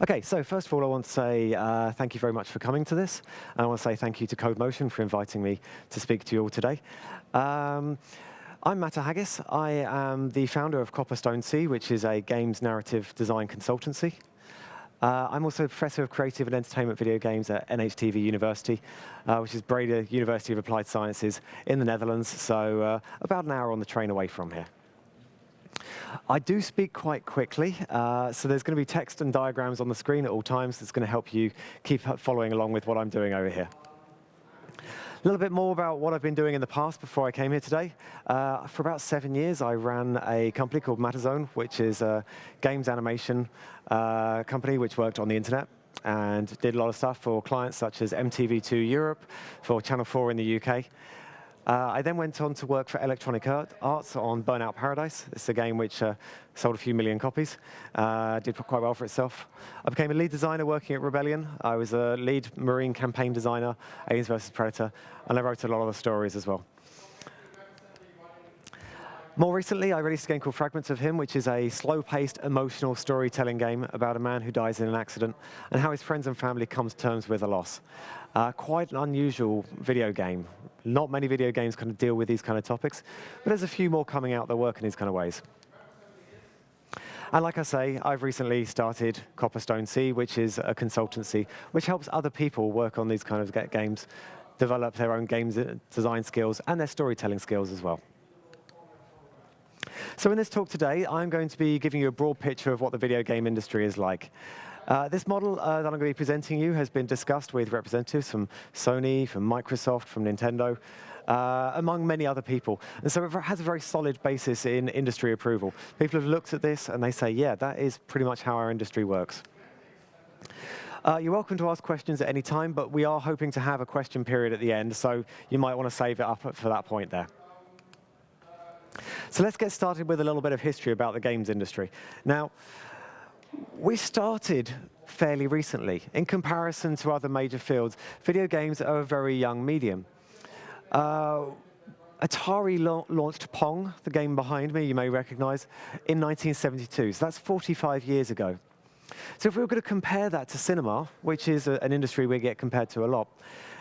OK, so first of all, I want to say thank you very much for coming to this. And I want to say thank you to Codemotion for inviting me to speak to you all today. I'm Haggis. I am the founder of Copperstone C, which is a games narrative design consultancy. I'm also a professor of creative and entertainment video games at NHTV University, which is Breda University of Applied Sciences in the Netherlands, so about an hour on the train away from here. I do speak quite quickly, so there's going to be text and diagrams on the screen at all times that's going to help you keep following along with what I'm doing over here. A little bit more about what I've been doing in the past before I came here today. For about 7 years, I ran a company called Matterzone, which is a games animation company which worked on the internet and did a lot of stuff for clients such as MTV2 Europe, for Channel 4 in the UK. I then went on to work for Electronic Arts on Burnout Paradise. It's a game which sold a few million copies, did quite well for itself. I became a lead designer working at Rebellion. I was a lead marine campaign designer, Aliens vs. Predator, and I wrote a lot of the stories as well. More recently, I released a game called Fragments of Him, which is a slow-paced, emotional storytelling game about a man who dies in an accident and how his friends and family come to terms with the loss. Quite an unusual video game. Not many video games kind of deal with these kind of topics, but there's a few more coming out that work in these kind of ways. And like I say, I've recently started Copperstone C, which is a consultancy which helps other people work on these kind of games, develop their own games design skills and their storytelling skills as well. So in this talk today, I'm going to be giving you a broad picture of what the video game industry is like. This model that I'm going to be presenting you has been discussed with representatives from Sony, from Microsoft, from Nintendo, among many other people. And so it has a very solid basis in industry approval. People have looked at this and they say, yeah, that is pretty much how our industry works. You're welcome to ask questions at any time, but we are hoping to have a question period at the end, so you might want to save it up for that point there. So let's get started with a little bit of history about the games industry. Now, we started fairly recently. In comparison to other major fields, video games are a very young medium. Atari launched Pong, the game behind me, you may recognize, in 1972. So that's 45 years ago. So if we were going to compare that to cinema, which is an industry we get compared to a lot,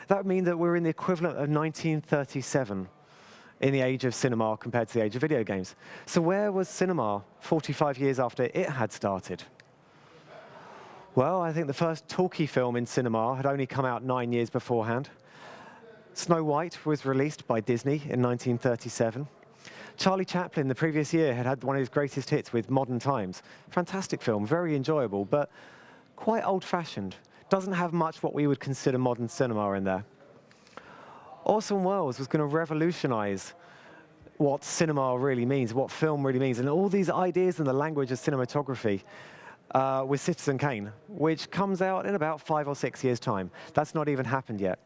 that would mean that we're in the equivalent of 1937 in the age of cinema compared to the age of video games. So where was cinema 45 years after it had started? Well, I think the first talkie film in cinema had only come out 9 years beforehand. Snow White was released by Disney in 1937. Charlie Chaplin, the previous year, had one of his greatest hits with Modern Times. Fantastic film, very enjoyable, but quite old-fashioned. Doesn't have much what we would consider modern cinema in there. Orson Welles was going to revolutionize what cinema really means, what film really means, and all these ideas in the language of cinematography with Citizen Kane, which comes out in about 5 or 6 years' time. That's not even happened yet.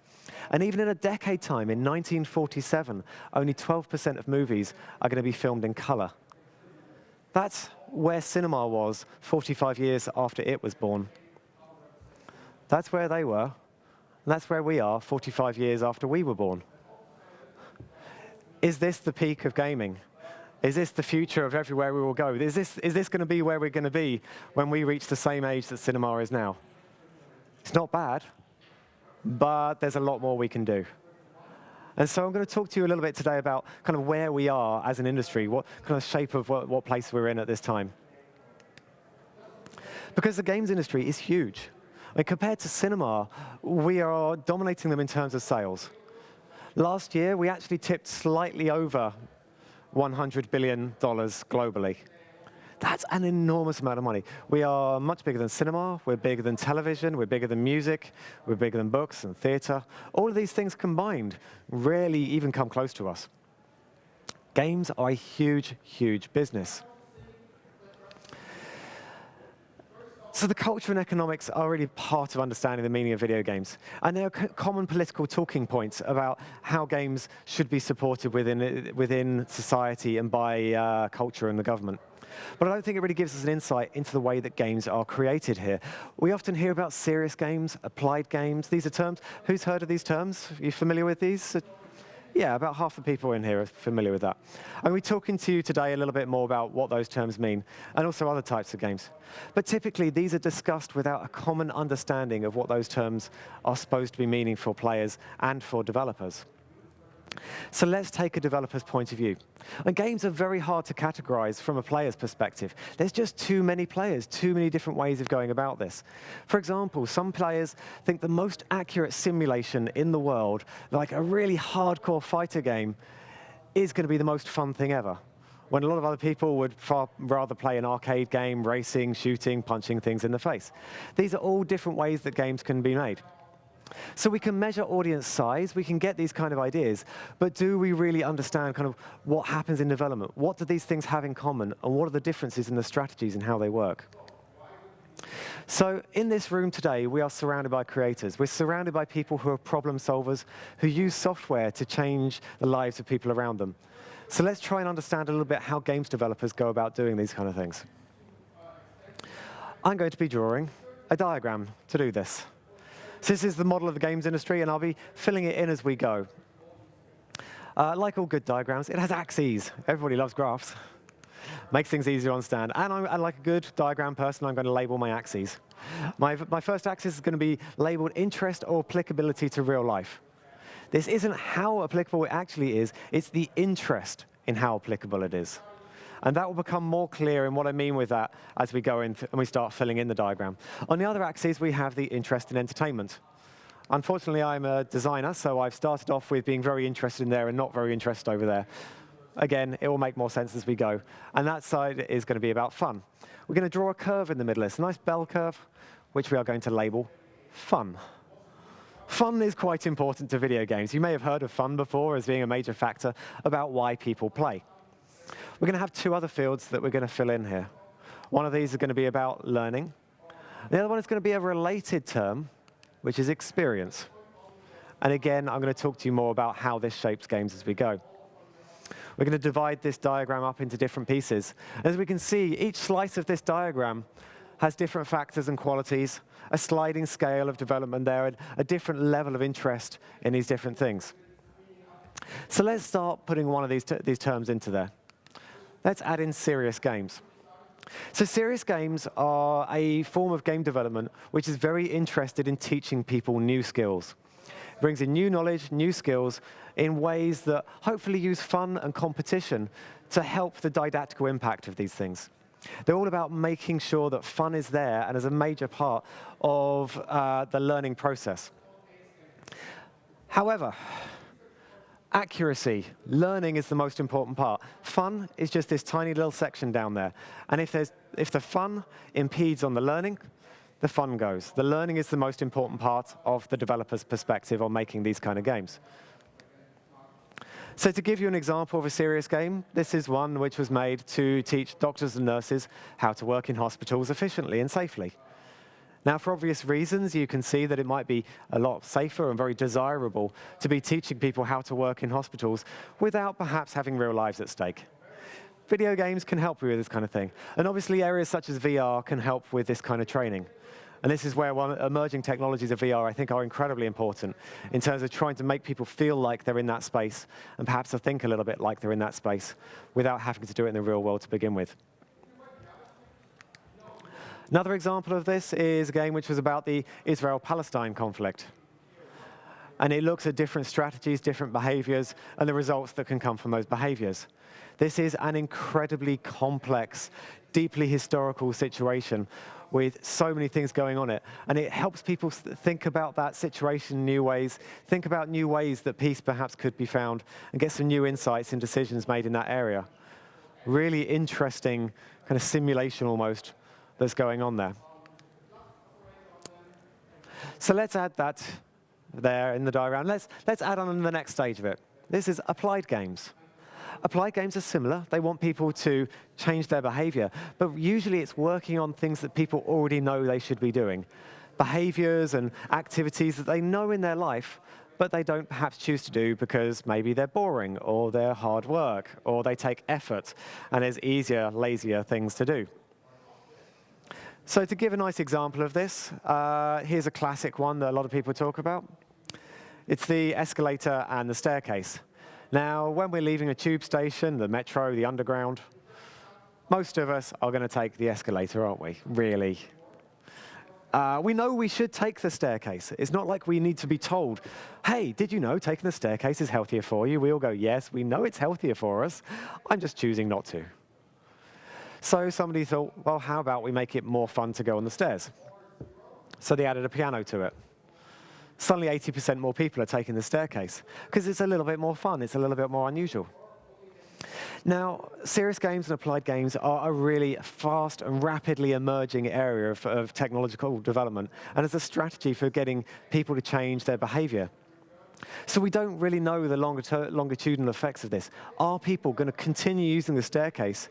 And even in a decade time, in 1947, only 12% of movies are going to be filmed in color. That's where cinema was 45 years after it was born. That's where they were. And that's where we are 45 years after we were born. Is this the peak of gaming? Is this the future of everywhere we will go? Is this going to be where we're going to be when we reach the same age that cinema is now? It's not bad, but there's a lot more we can do. And so I'm going to talk to you a little bit today about kind of where we are as an industry, what kind of shape of what place we're in at this time. Because the games industry is huge. I mean, compared to cinema, we are dominating them in terms of sales. Last year, we actually tipped slightly over $100 billion globally. That's an enormous amount of money. We are much bigger than cinema, we're bigger than television, we're bigger than music, we're bigger than books and theater. All of these things combined rarely even come close to us. Games are a huge, huge business. So the culture and economics are really part of understanding the meaning of video games. And there are common political talking points about how games should be supported within society and by culture and the government. But I don't think it really gives us an insight into the way that games are created here. We often hear about serious games, applied games. These are terms. Who's heard of these terms? Are you familiar with these? Yeah, about half the people in here are familiar with that. I'm going to be talking to you today a little bit more about what those terms mean, and also other types of games. But typically, these are discussed without a common understanding of what those terms are supposed to be meaning for players and for developers. So let's take a developer's point of view. And games are very hard to categorize from a player's perspective. There's just too many players, too many different ways of going about this. For example, some players think the most accurate simulation in the world, like a really hardcore fighter game, is going to be the most fun thing ever, when a lot of other people would far rather play an arcade game, racing, shooting, punching things in the face. These are all different ways that games can be made. So we can measure audience size, we can get these kind of ideas, but do we really understand kind of what happens in development? What do these things have in common, and what are the differences in the strategies and how they work? So in this room today, we are surrounded by creators. We're surrounded by people who are problem solvers, who use software to change the lives of people around them. So let's try and understand a little bit how games developers go about doing these kind of things. I'm going to be drawing a diagram to do this. So this is the model of the games industry, and I'll be filling it in as we go. Like all good diagrams, it has axes. Everybody loves graphs. Makes things easier to understand. And I'm like a good diagram person, I'm going to label my axes. My first axis is going to be labeled interest or applicability to real life. This isn't how applicable it actually is, it's the interest in how applicable it is. And that will become more clear in what I mean with that as we go in and we start filling in the diagram. On the other axis, we have the interest in entertainment. Unfortunately, I'm a designer, so I've started off with being very interested in there and not very interested over there. Again, it will make more sense as we go. And that side is going to be about fun. We're going to draw a curve in the middle. It's a nice bell curve, which we are going to label fun. Fun is quite important to video games. You may have heard of fun before as being a major factor about why people play. We're going to have two other fields that we're going to fill in here. One of these is going to be about learning. The other one is going to be a related term, which is experience. And again, I'm going to talk to you more about how this shapes games as we go. We're going to divide this diagram up into different pieces. As we can see, each slice of this diagram has different factors and qualities, a sliding scale of development there, and a different level of interest in these different things. So let's start putting one of these terms into there. Let's add in serious games. So serious games are a form of game development which is very interested in teaching people new skills. It brings in new knowledge, new skills in ways that hopefully use fun and competition to help the didactical impact of these things. They're all about making sure that fun is there and is a major part of the learning process. However, accuracy, learning is the most important part. Fun is just this tiny little section down there. And if the fun impedes on the learning, the fun goes. The learning is the most important part of the developer's perspective on making these kind of games. So to give you an example of a serious game, this is one which was made to teach doctors and nurses how to work in hospitals efficiently and safely. Now, for obvious reasons, you can see that it might be a lot safer and very desirable to be teaching people how to work in hospitals without perhaps having real lives at stake. Video games can help you with this kind of thing. And obviously, areas such as VR can help with this kind of training. And this is where emerging technologies of VR, I think, are incredibly important in terms of trying to make people feel like they're in that space and perhaps to think a little bit like they're in that space without having to do it in the real world to begin with. Another example of this is a game which was about the Israel-Palestine conflict. And it looks at different strategies, different behaviors, and the results that can come from those behaviors. This is an incredibly complex, deeply historical situation with so many things going on it. And it helps people think about that situation in new ways, think about new ways that peace perhaps could be found, and get some new insights and decisions made in that area. Really interesting kind of simulation almost that's going on there. So let's add that there in the diagram. Let's add on the next stage of it. This is applied games. Applied games are similar. They want people to change their behavior, but usually it's working on things that people already know they should be doing. Behaviors and activities that they know in their life, but they don't perhaps choose to do because maybe they're boring, or they're hard work, or they take effort, and there's easier, lazier things to do. So to give a nice example of this, here's a classic one that a lot of people talk about. It's the escalator and the staircase. Now, when we're leaving a tube station, the metro, the underground, most of us are going to take the escalator, aren't we? Really. We know we should take the staircase. It's not like we need to be told, hey, did you know taking the staircase is healthier for you? We all go, yes, we know it's healthier for us. I'm just choosing not to. So somebody thought, well, how about we make it more fun to go on the stairs? So they added a piano to it. Suddenly 80% more people are taking the staircase because it's a little bit more fun. It's a little bit more unusual. Now, serious games and applied games are a really fast and rapidly emerging area of technological development, and it's a strategy for getting people to change their behavior. So we don't really know the longitudinal effects of this. Are people going to continue using the staircase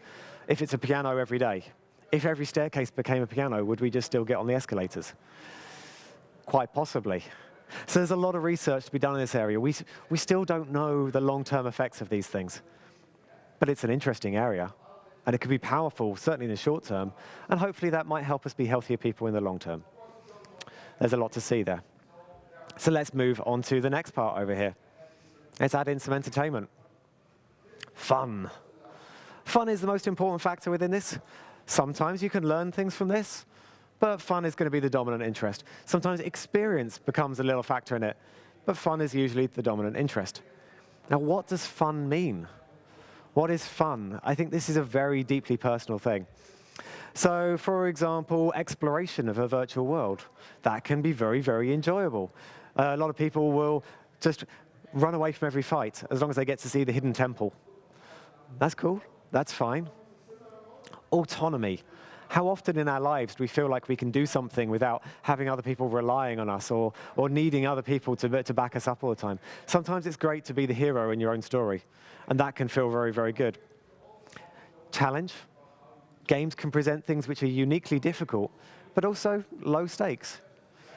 if it's a piano every day? If every staircase became a piano, would we just still get on the escalators? Quite possibly. So there's a lot of research to be done in this area. We still don't know the long-term effects of these things. But it's an interesting area, and it could be powerful, certainly in the short term, and hopefully that might help us be healthier people in the long term. There's a lot to see there. So let's move on to the next part over here. Let's add in some entertainment. Fun. Fun is the most important factor within this. Sometimes you can learn things from this, but fun is going to be the dominant interest. Sometimes experience becomes a little factor in it, but fun is usually the dominant interest. Now, what does fun mean? What is fun? I think this is a very deeply personal thing. So, for example, exploration of a virtual world. That can be very, very enjoyable. A lot of people will just run away from every fight as long as they get to see the hidden temple. That's cool. That's fine. Autonomy. How often in our lives do we feel like we can do something without having other people relying on us or needing other people to back us up all the time? Sometimes it's great to be the hero in your own story, and that can feel very, very good. Challenge. Games can present things which are uniquely difficult, but also low stakes.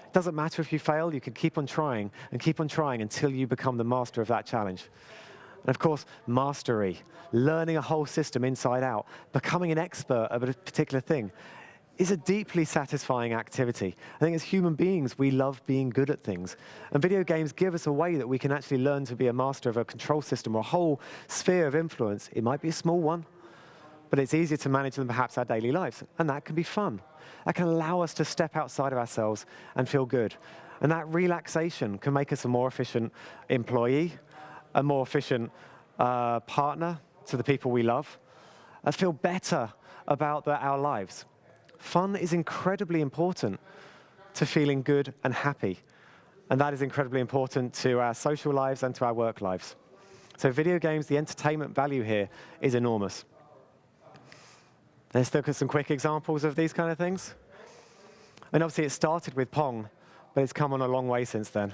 It doesn't matter if you fail, you can keep on trying until you become the master of that challenge. And of course, mastery, learning a whole system inside out, becoming an expert at a particular thing, is a deeply satisfying activity. I think as human beings, we love being good at things. And video games give us a way that we can actually learn to be a master of a control system or a whole sphere of influence. It might be a small one, but it's easier to manage than perhaps our daily lives. And that can be fun. That can allow us to step outside of ourselves and feel good. And that relaxation can make us a more efficient employee, a more efficient partner to the people we love, and feel better about our lives. Fun is incredibly important to feeling good and happy, and that is incredibly important to our social lives and to our work lives. So video games, the entertainment value here is enormous. Let's look at some quick examples of these kind of things. And obviously it started with Pong, but it's come on a long way since then.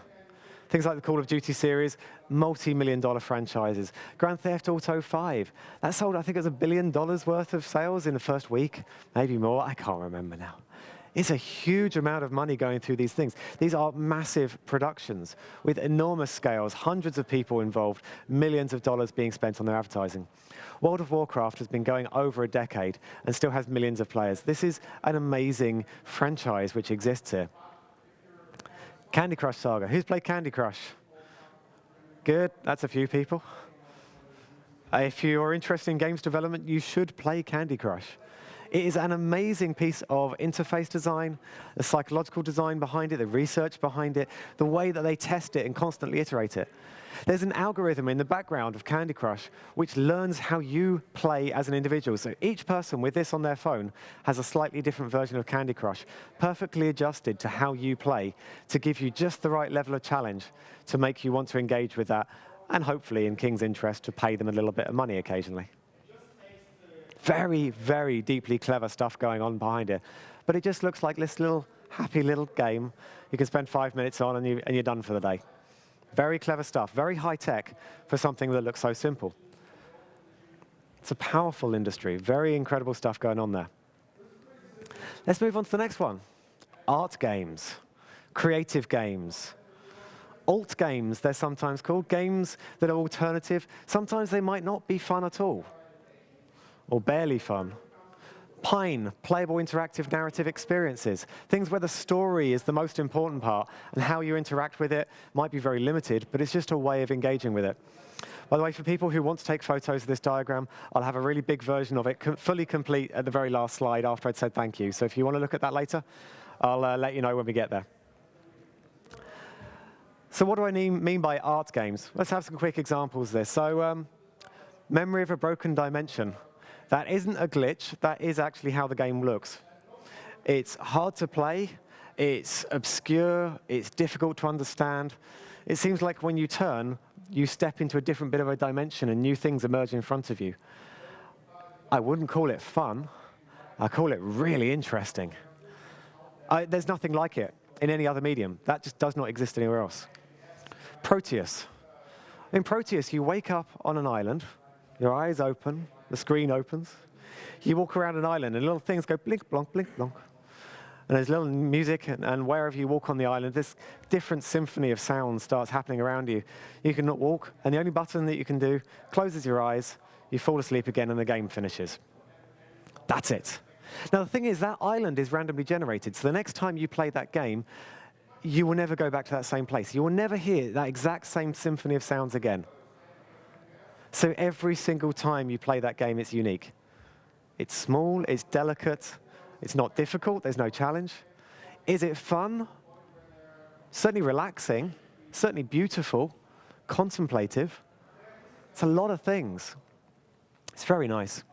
Things like the Call of Duty series, multi-million-dollar franchises. Grand Theft Auto 5, that sold, I think it was $1 billion worth of sales in the first week, maybe more, I can't remember now. It's a huge amount of money going through these things. These are massive productions with enormous scales, hundreds of people involved, millions of dollars being spent on their advertising. World of Warcraft has been going over a decade and still has millions of players. This is an amazing franchise which exists here. Candy Crush Saga. Who's played Candy Crush? Good, that's a few people. If you're interested in games development, you should play Candy Crush. It is an amazing piece of interface design, the psychological design behind it, the research behind it, the way that they test it and constantly iterate it. There's an algorithm in the background of Candy Crush which learns how you play as an individual. So each person with this on their phone has a slightly different version of Candy Crush, perfectly adjusted to how you play, to give you just the right level of challenge to make you want to engage with that, and hopefully, in King's interest, to pay them a little bit of money occasionally. Very, very deeply clever stuff going on behind it. But it just looks like this little happy little game you can spend 5 minutes on and you're done for the day. Very clever stuff, very high tech for something that looks so simple. It's a powerful industry, very incredible stuff going on there. Let's move on to the next one. Art games, creative games. Alt games, they're sometimes called, games that are alternative. Sometimes they might not be fun at all, or barely fun. Pine, playable interactive narrative experiences. Things where the story is the most important part, and how you interact with it might be very limited, but it's just a way of engaging with it. By the way, for people who want to take photos of this diagram, I'll have a really big version of it, fully complete at the very last slide after I'd said thank you. So if you want to look at that later, I'll let you know when we get there. So what do I mean by art games? Let's have some quick examples of this. So memory of a broken dimension. That isn't a glitch. That is actually how the game looks. It's hard to play. It's obscure. It's difficult to understand. It seems like when you turn, you step into a different bit of a dimension and new things emerge in front of you. I wouldn't call it fun. I call it really interesting. There's nothing like it in any other medium. That just does not exist anywhere else. Proteus. In Proteus, you wake up on an island, your eyes open, the screen opens, you walk around an island and little things go blink, blonk, blink, blonk. And there's little music, and wherever you walk on the island, this different symphony of sound starts happening around you. You cannot walk, and the only button that you can do closes your eyes, you fall asleep again, and the game finishes. That's it. Now, the thing is, that island is randomly generated, so the next time you play that game, you will never go back to that same place. You will never hear that exact same symphony of sounds again. So every single time you play that game, it's unique. It's small, it's delicate, it's not difficult, there's no challenge. Is it fun? Certainly relaxing, certainly beautiful, contemplative. It's a lot of things. It's very nice.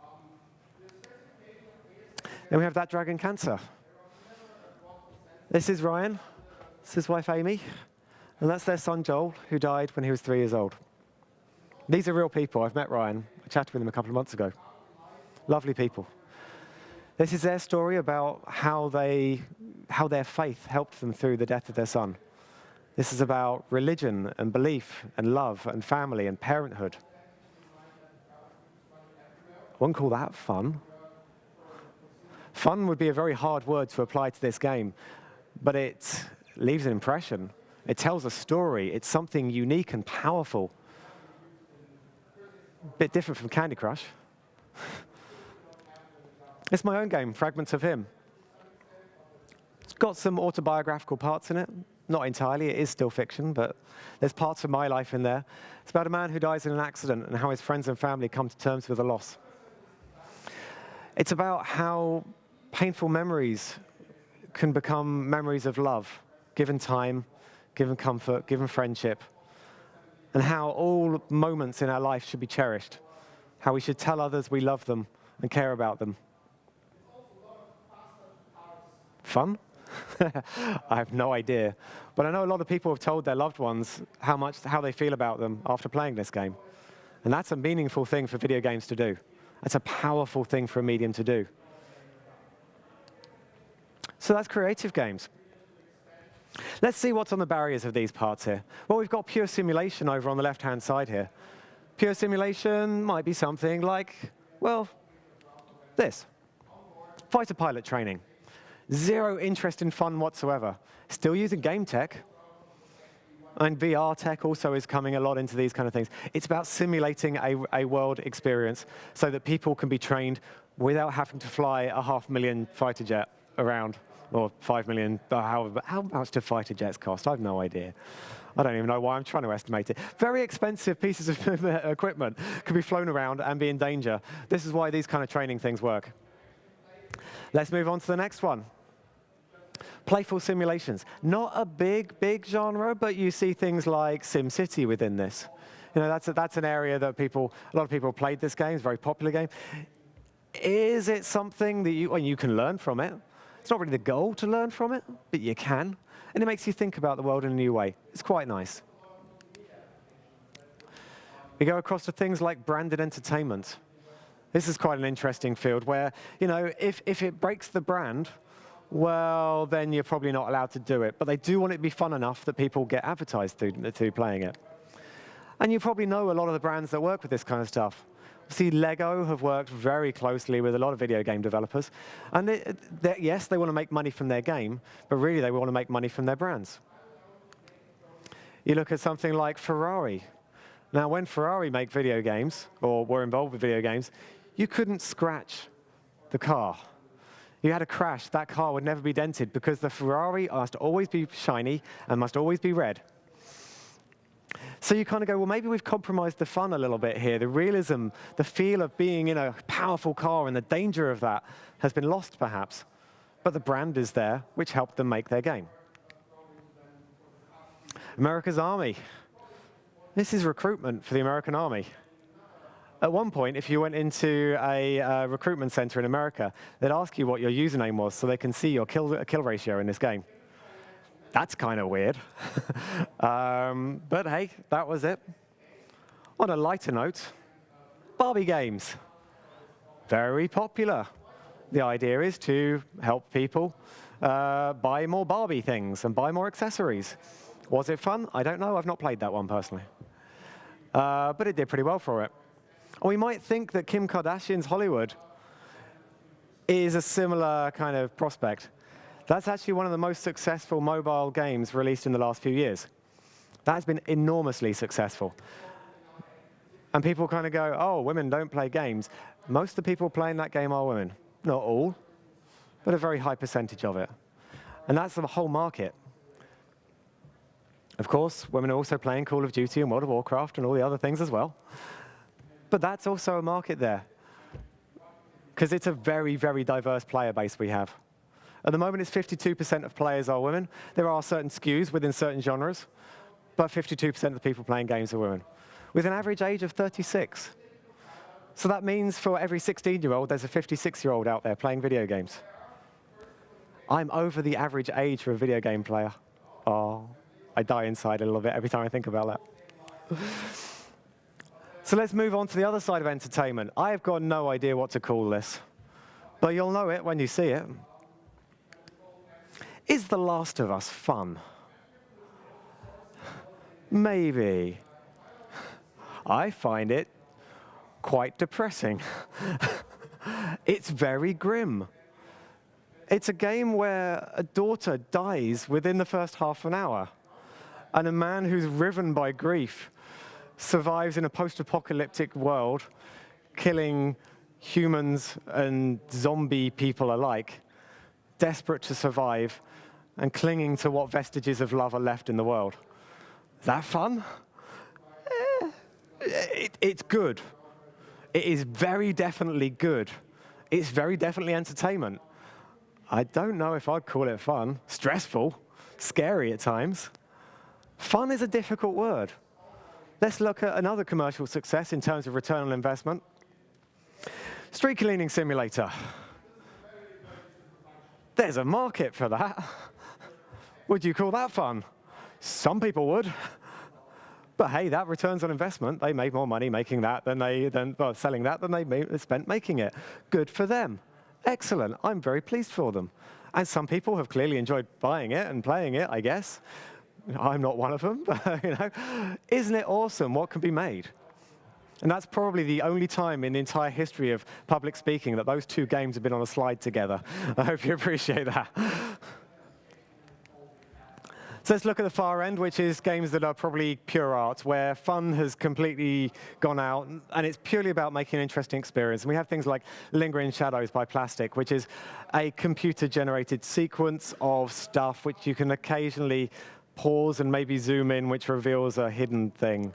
Then we have that dragon cancer. This is Ryan. It's his wife, Amy, and that's their son, Joel, who died when he was 3 years old. These are real people. I've met Ryan. I chatted with him a couple of months ago. Lovely people. This is their story about how their faith helped them through the death of their son. This is about religion and belief and love and family and parenthood. I wouldn't call that fun. Fun would be a very hard word to apply to this game, but it leaves an impression. It tells a story. It's something unique and powerful. A bit different from Candy Crush. It's my own game, Fragments of Him. It's got some autobiographical parts in it. Not entirely, it is still fiction, but there's parts of my life in there. It's about a man who dies in an accident and how his friends and family come to terms with the loss. It's about how painful memories can become memories of love, given time, given comfort, given friendship, and how all moments in our life should be cherished, how we should tell others we love them and care about them. Fun? I have no idea. But I know a lot of people have told their loved ones how they feel about them after playing this game. And that's a meaningful thing for video games to do. That's a powerful thing for a medium to do. So that's creative games. Let's see what's on the barriers of these parts here. Well, we've got pure simulation over on the left-hand side here. Pure simulation might be something like, well, this. Fighter pilot training. Zero interest in fun whatsoever. Still using game tech. And VR tech also is coming a lot into these kind of things. It's about simulating a world experience so that people can be trained without having to fly a 500,000 fighter jet around, or 5 million, how much do fighter jets cost? I have no idea. I don't even know why I'm trying to estimate it. Very expensive pieces of equipment can be flown around and be in danger. This is why these kind of training things work. Let's move on to the next one. Playful simulations. Not a big genre, but you see things like SimCity within this. You know, that's an area that a lot of people played this game. It's a very popular game. Is it something that you can learn from it? It's not really the goal to learn from it, but you can. And it makes you think about the world in a new way. It's quite nice. We go across to things like branded entertainment. This is quite an interesting field where, you know, if it breaks the brand, well, then you're probably not allowed to do it. But they do want it to be fun enough that people get advertised to playing it. And you probably know a lot of the brands that work with this kind of stuff. See, Lego have worked very closely with a lot of video game developers. And yes, they want to make money from their game, but really they want to make money from their brands. You look at something like Ferrari. Now, when Ferrari make video games, or were involved with video games, you couldn't scratch the car. You had a crash, that car would never be dented because the Ferrari must always be shiny and must always be red. So you kind of go, well, maybe we've compromised the fun a little bit here. The realism, the feel of being in a powerful car and the danger of that has been lost, perhaps. But the brand is there, which helped them make their game. America's Army. This is recruitment for the American Army. At one point, if you went into a recruitment center in America, they'd ask you what your username was so they can see your kill ratio in this game. That's kind of weird. But hey, that was it. On a lighter note, Barbie games. Very popular. The idea is to help people buy more Barbie things and buy more accessories. Was it fun? I don't know. I've not played that one personally. But it did pretty well for it. And we might think that Kim Kardashian's Hollywood is a similar kind of prospect. That's actually one of the most successful mobile games released in the last few years. That has been enormously successful. And people kind of go, oh, women don't play games. Most of the people playing that game are women. Not all, but a very high percentage of it. And that's the whole market. Of course, women are also playing Call of Duty and World of Warcraft and all the other things as well. But that's also a market there, because it's a very, very diverse player base we have. At the moment, it's 52% of players are women. There are certain skews within certain genres, but 52% of the people playing games are women, with an average age of 36. So that means for every 16-year-old, there's a 56-year-old out there playing video games. I'm over the average age for a video game player. Oh, I die inside a little bit every time I think about that. So let's move on to the other side of entertainment. I have got no idea what to call this, but you'll know it when you see it. Is The Last of Us fun? Maybe. I find it quite depressing. It's very grim. It's a game where a daughter dies within the first half an hour, and a man who's riven by grief survives in a post-apocalyptic world, killing humans and zombie people alike, desperate to survive and clinging to what vestiges of love are left in the world. Is that fun? It's good. It is very definitely good. It's very definitely entertainment. I don't know if I'd call it fun. Stressful, scary at times. Fun is a difficult word. Let's look at another commercial success in terms of return on investment. Street cleaning simulator. There's a market for that. Would you call that fun? Some people would. But hey, that returns on investment. They made more money making that selling that than they spent making it. Good for them. Excellent. I'm very pleased for them. And some people have clearly enjoyed buying it and playing it, I guess. I'm not one of them, but isn't it awesome what can be made? And that's probably the only time in the entire history of public speaking that those two games have been on a slide together. I hope you appreciate that. So let's look at the far end, which is games that are probably pure art, where fun has completely gone out, and it's purely about making an interesting experience. And we have things like Lingering Shadows by Plastic, which is a computer-generated sequence of stuff which you can occasionally pause and maybe zoom in, which reveals a hidden thing.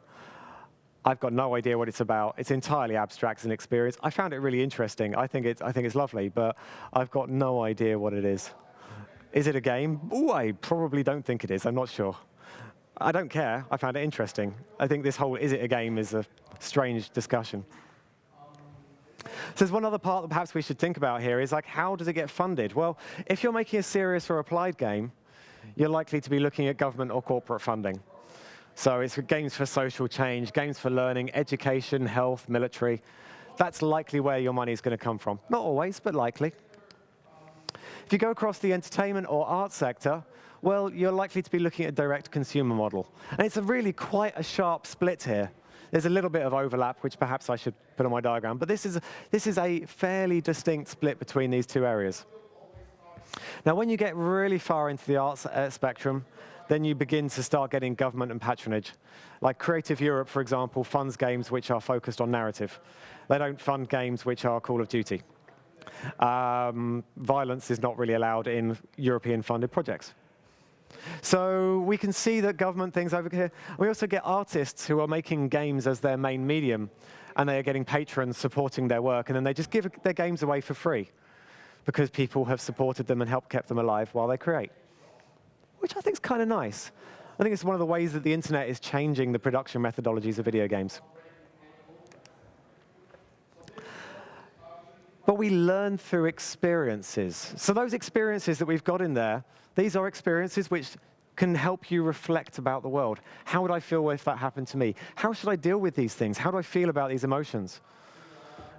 I've got no idea what it's about. It's entirely abstract as an experience. I found it really interesting. I think it's lovely, but I've got no idea what it is. Is it a game? Ooh, I probably don't think it is. I'm not sure. I don't care. I found it interesting. I think this whole is it a game is a strange discussion. So there's one other part that perhaps we should think about here is like, how does it get funded? Well, if you're making a serious or applied game, you're likely to be looking at government or corporate funding. So it's games for social change, games for learning, education, health, military. That's likely where your money is going to come from. Not always, but likely. If you go across the entertainment or art sector, well, you're likely to be looking at a direct consumer model. And it's really quite a sharp split here. There's a little bit of overlap, which perhaps I should put on my diagram. But this is a fairly distinct split between these two areas. Now, when you get really far into the arts spectrum, then you begin to start getting government and patronage. Like Creative Europe, for example, funds games which are focused on narrative. They don't fund games which are Call of Duty. Violence is not really allowed in European-funded projects. So we can see that government things over here. We also get artists who are making games as their main medium, and they are getting patrons supporting their work, and then they just give their games away for free because people have supported them and helped keep them alive while they create, which I think is kind of nice. I think it's one of the ways that the internet is changing the production methodologies of video games. But we learn through experiences. So those experiences that we've got in there, these are experiences which can help you reflect about the world. How would I feel if that happened to me? How should I deal with these things? How do I feel about these emotions?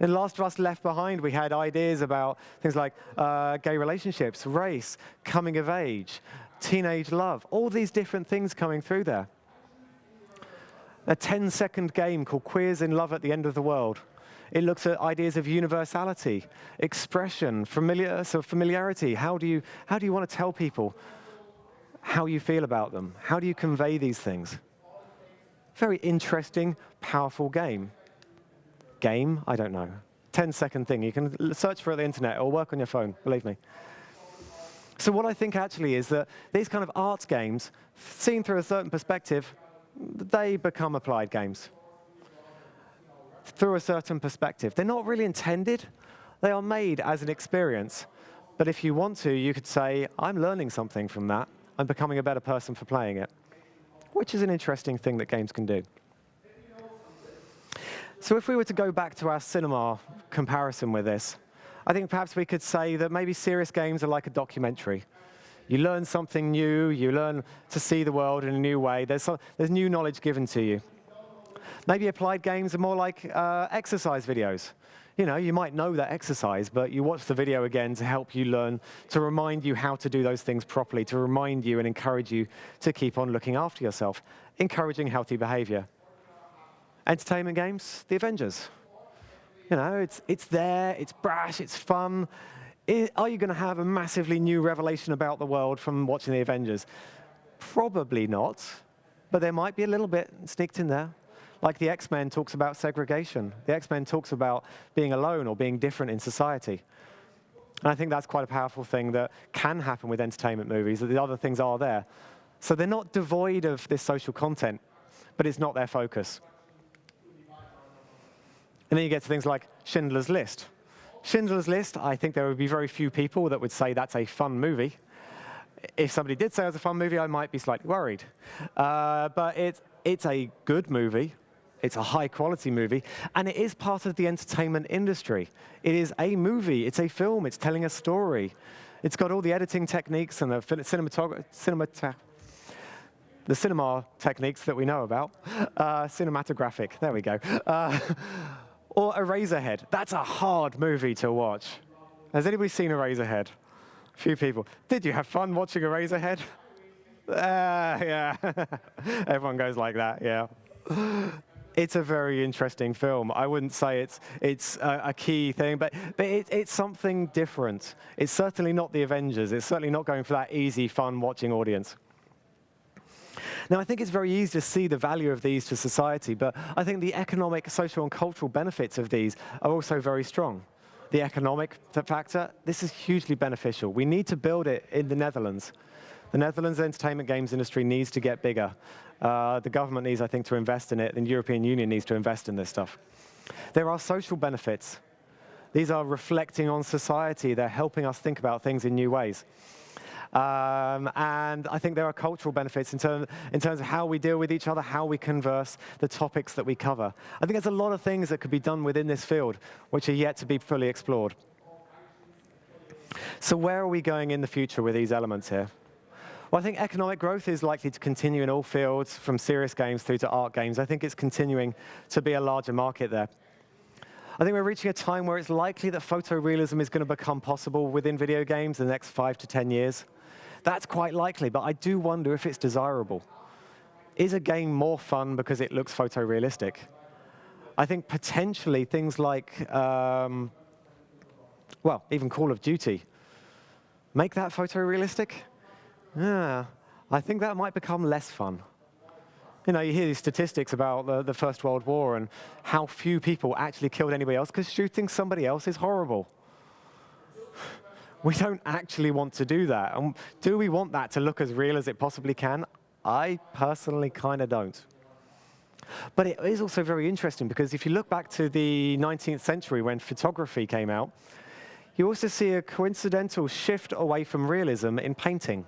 In Last of Us Left Behind, we had ideas about things like gay relationships, race, coming of age, teenage love, all these different things coming through there. A 10-second game called Queers in Love at the End of the World. It looks at ideas of universality, expression, familiarity. How do you want to tell people how you feel about them? How do you convey these things? Very interesting, powerful game. Game? I don't know. 10-second thing. You can search for it on the internet or work on your phone, believe me. So what I think actually is that these kind of arts games, seen through a certain perspective, they become applied games. Through a certain perspective. They're not really intended. They are made as an experience. But if you want to, you could say, I'm learning something from that. I'm becoming a better person for playing it, which is an interesting thing that games can do. So if we were to go back to our cinema comparison with this, I think perhaps we could say that maybe serious games are like a documentary. You learn something new. You learn to see the world in a new way. There's new knowledge given to you. Maybe applied games are more like exercise videos. You know, you might know that exercise, but you watch the video again to help you learn, to remind you how to do those things properly, to remind you and encourage you to keep on looking after yourself, encouraging healthy behavior. Entertainment games, the Avengers. You know, it's there, it's brash, it's fun. Are you going to have a massively new revelation about the world from watching the Avengers? Probably not, but there might be a little bit sneaked in there. Like the X-Men talks about segregation. The X-Men talks about being alone or being different in society. And I think that's quite a powerful thing that can happen with entertainment movies, that the other things are there. So they're not devoid of this social content, but it's not their focus. And then you get to things like Schindler's List. Schindler's List, I think there would be very few people that would say that's a fun movie. If somebody did say it was a fun movie, I might be slightly worried. But it's a good movie. It's a high-quality movie, and it is part of the entertainment industry. It is a movie. It's a film. It's telling a story. It's got all the editing techniques and the cinema techniques that we know about. Cinematographic. There we go. Or Eraserhead. That's a hard movie to watch. Has anybody seen Eraserhead? A few people. Did you have fun watching Eraserhead? Yeah. Everyone goes like that, yeah. It's a very interesting film. I wouldn't say it's a key thing, but it's something different. It's certainly not the Avengers. It's certainly not going for that easy, fun watching audience. Now, I think it's very easy to see the value of these to society, but I think the economic, social, and cultural benefits of these are also very strong. The economic factor, this is hugely beneficial. We need to build it in the Netherlands. The Netherlands entertainment games industry needs to get bigger. The government needs, I think, to invest in it, and the European Union needs to invest in this stuff. There are social benefits. These are reflecting on society. They're helping us think about things in new ways. And I think there are cultural benefits in terms of how we deal with each other, how we converse, the topics that we cover. I think there's a lot of things that could be done within this field which are yet to be fully explored. So where are we going in the future with these elements here? Well, I think economic growth is likely to continue in all fields, from serious games through to art games. I think it's continuing to be a larger market there. I think we're reaching a time where it's likely that photorealism is going to become possible within video games in the next 5 to 10 years. That's quite likely, but I do wonder if it's desirable. Is a game more fun because it looks photorealistic? I think potentially things like, well, even Call of Duty, make that photorealistic? Yeah, I think that might become less fun. You know, you hear these statistics about the First World War and how few people actually killed anybody else because shooting somebody else is horrible. We don't actually want to do that. And do we want that to look as real as it possibly can? I personally kind of don't. But it is also very interesting because if you look back to the 19th century when photography came out, you also see a coincidental shift away from realism in painting.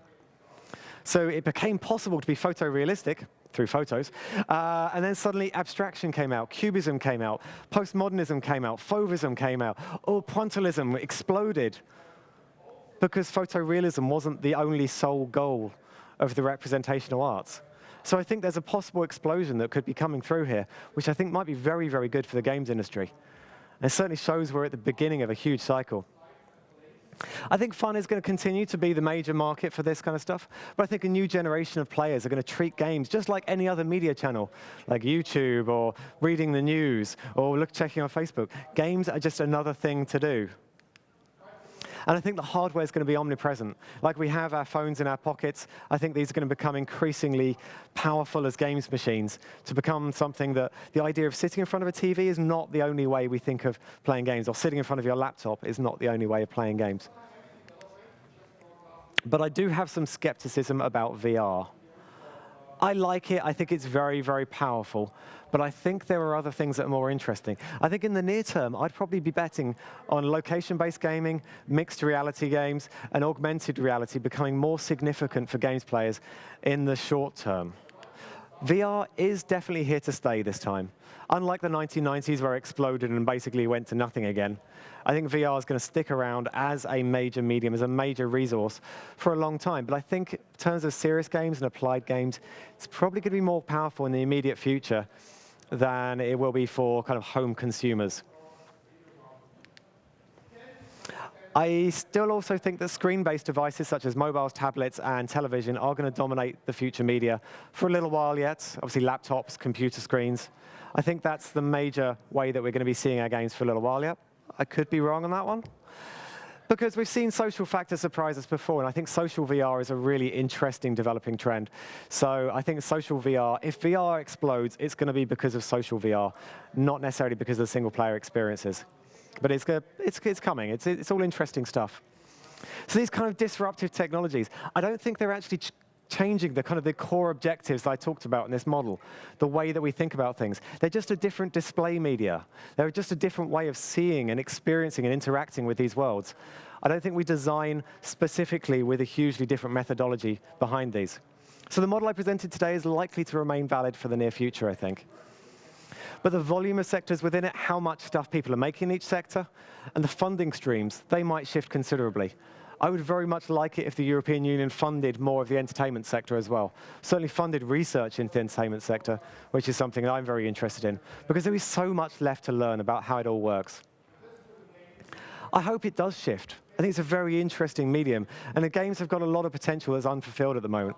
So it became possible to be photorealistic through photos, and then suddenly abstraction came out, cubism came out, postmodernism came out, fauvism came out, or pointillism exploded because photorealism wasn't the only sole goal of the representational arts. So I think there's a possible explosion that could be coming through here, which I think might be very, very good for the games industry. And it certainly shows we're at the beginning of a huge cycle. I think fun is going to continue to be the major market for this kind of stuff, but I think a new generation of players are going to treat games just like any other media channel, like YouTube or reading the news or checking on Facebook. Games are just another thing to do. And I think the hardware is going to be omnipresent. Like we have our phones in our pockets, I think these are going to become increasingly powerful as games machines to become something that the idea of sitting in front of a TV is not the only way we think of playing games, or sitting in front of your laptop is not the only way of playing games. But I do have some skepticism about VR. I like it. I think it's very, very powerful. But I think there are other things that are more interesting. I think in the near term, I'd probably be betting on location-based gaming, mixed reality games, and augmented reality becoming more significant for games players in the short term. VR is definitely here to stay this time. Unlike the 1990s where it exploded and basically went to nothing again, I think VR is going to stick around as a major medium, as a major resource for a long time. But I think in terms of serious games and applied games, it's probably going to be more powerful in the immediate future than it will be for kind of home consumers. I still also think that screen-based devices such as mobiles, tablets, and television are going to dominate the future media for a little while yet. Obviously, laptops, computer screens. I think that's the major way that we're going to be seeing our games for a little while yet. I could be wrong on that one. Because we've seen social factors surprise us before, and I think social VR is a really interesting developing trend. So I think social VR, if VR explodes, it's going to be because of social VR, not necessarily because of the single-player experiences. But it's coming. It's all interesting stuff. So these kind of disruptive technologies, I don't think they're actually changing the kind of the core objectives that I talked about in this model, the way that we think about things. They're just a different display media. They're just a different way of seeing and experiencing and interacting with these worlds. I don't think we design specifically with a hugely different methodology behind these. So the model I presented today is likely to remain valid for the near future, I think. But the volume of sectors within it, how much stuff people are making in each sector, and the funding streams, they might shift considerably. I would very much like it if the European Union funded more of the entertainment sector as well. Certainly funded research into the entertainment sector, which is something that I'm very interested in, because there is so much left to learn about how it all works. I hope it does shift. I think it's a very interesting medium, and the games have got a lot of potential that's unfulfilled at the moment.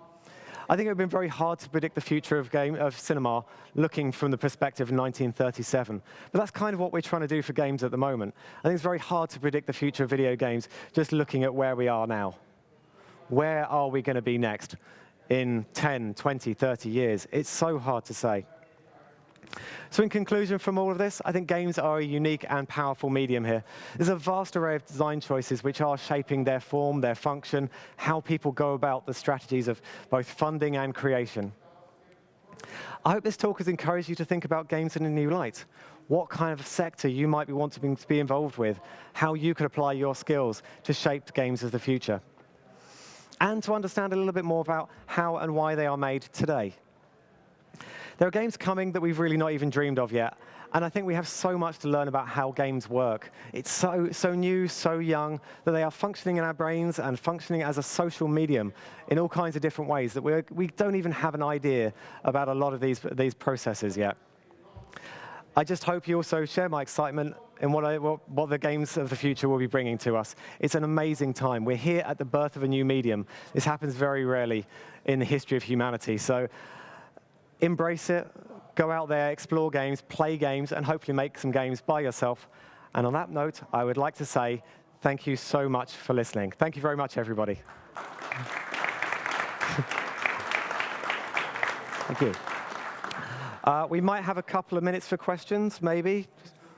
I think it would have been very hard to predict the future of cinema looking from the perspective of 1937. But that's kind of what we're trying to do for games at the moment. I think it's very hard to predict the future of video games just looking at where we are now. Where are we going to be next in 10, 20, 30 years? It's so hard to say. So in conclusion from all of this, I think games are a unique and powerful medium here. There's a vast array of design choices which are shaping their form, their function, how people go about the strategies of both funding and creation. I hope this talk has encouraged you to think about games in a new light. What kind of sector you might be wanting to be involved with, how you could apply your skills to shape games of the future. And to understand a little bit more about how and why they are made today. There are games coming that we've really not even dreamed of yet, and I think we have so much to learn about how games work. It's so new, so young, that they are functioning in our brains and functioning as a social medium in all kinds of different ways that we don't even have an idea about a lot of these processes yet. I just hope you also share my excitement in what the games of the future will be bringing to us. It's an amazing time. We're here at the birth of a new medium. This happens very rarely in the history of humanity. So embrace it, go out there, explore games, play games, and hopefully make some games by yourself. And on that note, I would like to say thank you so much for listening. Thank you very much, everybody. Thank you. We might have a couple of minutes for questions, maybe.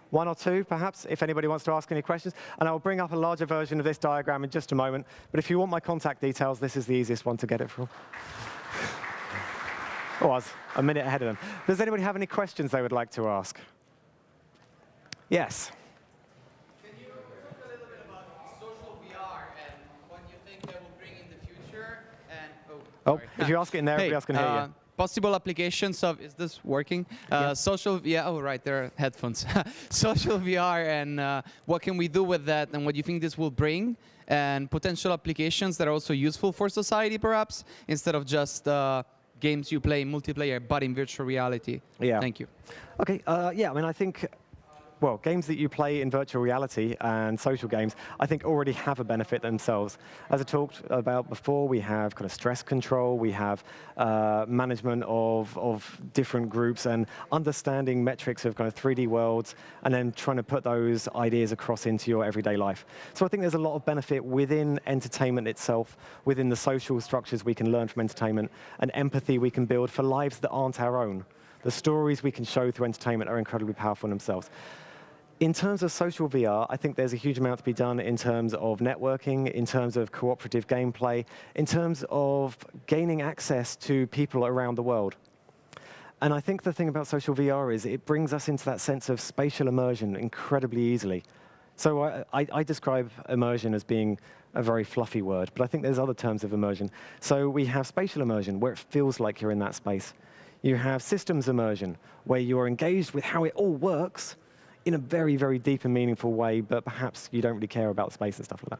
one or two, perhaps, if anybody wants to ask any questions. And I'll bring up a larger version of this diagram in just a moment. But if you want my contact details, this is the easiest one to get it from. Oh, I was a minute ahead of them. Does anybody have any questions they would like to ask? Yes. Can you talk a little bit about social VR and what you think that will bring in the future? And If you ask it in there, everybody else can hear you. Possible applications of, is this working? Social, oh, right, there are headphones. Social VR, and what can we do with that, and what do you think this will bring, and potential applications that are also useful for society, perhaps, instead of just games you play multiplayer, but in virtual reality. Yeah. Thank you. OK, yeah, I mean, I think, well, games that you play in virtual reality and social games, I think already have a benefit themselves. As I talked about before, we have kind of stress control, we have management of different groups and understanding metrics of kind of 3D worlds, and then trying to put those ideas across into your everyday life. So I think there's a lot of benefit within entertainment itself, within the social structures we can learn from entertainment, and empathy we can build for lives that aren't our own. The stories we can show through entertainment are incredibly powerful in themselves. In terms of social VR, I think there's a huge amount to be done in terms of networking, in terms of cooperative gameplay, in terms of gaining access to people around the world. And I think the thing about social VR is it brings us into that sense of spatial immersion incredibly easily. So I describe immersion as being a very fluffy word, but I think there's other terms of immersion. So we have spatial immersion, where it feels like you're in that space. You have systems immersion, where you're engaged with how it all works, in a very, very deep and meaningful way, but perhaps you don't really care about space and stuff like that.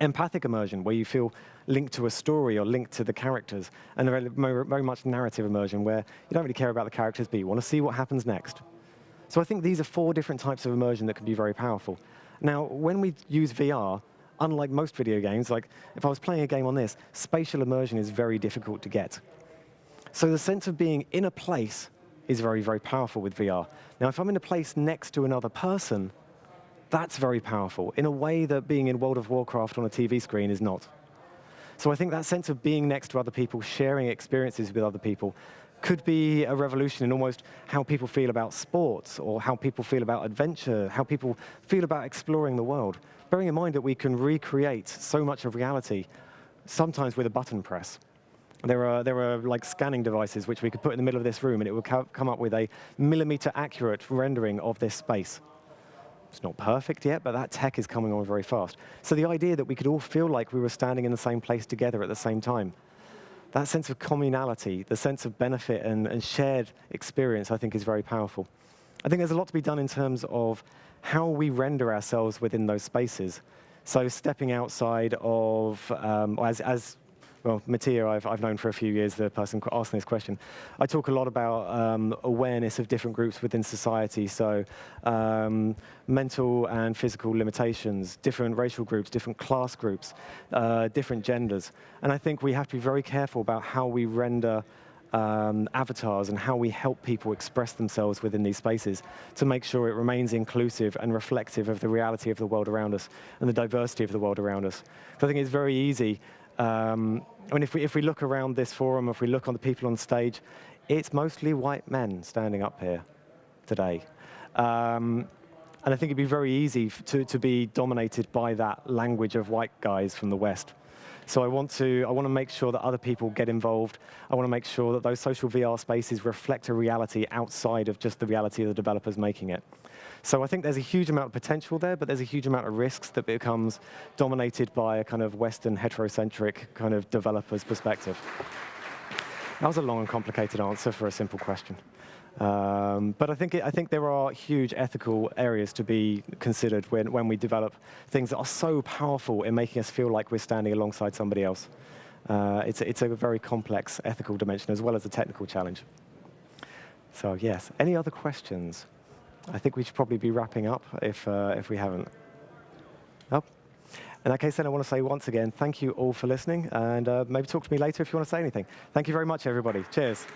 Empathic immersion, where you feel linked to a story or linked to the characters, and very much narrative immersion, where you don't really care about the characters, but you want to see what happens next. So I think these are 4 different types of immersion that can be very powerful. Now, when we use VR, unlike most video games, like if I was playing a game on this, spatial immersion is very difficult to get. So the sense of being in a place is very, very powerful with VR. Now, if I'm in a place next to another person, that's very powerful in a way that being in World of Warcraft on a TV screen is not. So I think that sense of being next to other people, sharing experiences with other people, could be a revolution in almost how people feel about sports, or how people feel about adventure, how people feel about exploring the world. Bearing in mind that we can recreate so much of reality, sometimes with a button press. There are like scanning devices which we could put in the middle of this room, and it would come up with a millimeter accurate rendering of this space. It's not perfect yet, but that tech is coming on very fast. So the idea that we could all feel like we were standing in the same place together at the same time, that sense of communality, the sense of benefit and shared experience, I think is very powerful. I think there's a lot to be done in terms of how we render ourselves within those spaces. So stepping outside of, well, Mattia, I've known for a few years, the person asking this question. I talk a lot about awareness of different groups within society, so mental and physical limitations, different racial groups, different class groups, different genders. And I think we have to be very careful about how we render avatars and how we help people express themselves within these spaces to make sure it remains inclusive and reflective of the reality of the world around us and the diversity of the world around us. So I think it's very easy. I mean, if we look around this forum, if we look on the people on stage, it's mostly white men standing up here today. And I think it'd be very easy to be dominated by that language of white guys from the West. So I want to make sure that other people get involved. I want to make sure that those social VR spaces reflect a reality outside of just the reality of the developers making it. So I think there's a huge amount of potential there, but there's a huge amount of risks that becomes dominated by a kind of Western heterocentric kind of developer's perspective. That was a long and complicated answer for a simple question. But I think there are huge ethical areas to be considered when we develop things that are so powerful in making us feel like we're standing alongside somebody else. It's a very complex ethical dimension as well as a technical challenge. So yes, any other questions? I think we should probably be wrapping up if we haven't. Nope. In that case, then I want to say once again, thank you all for listening, and maybe talk to me later if you want to say anything. Thank you very much, everybody. Cheers.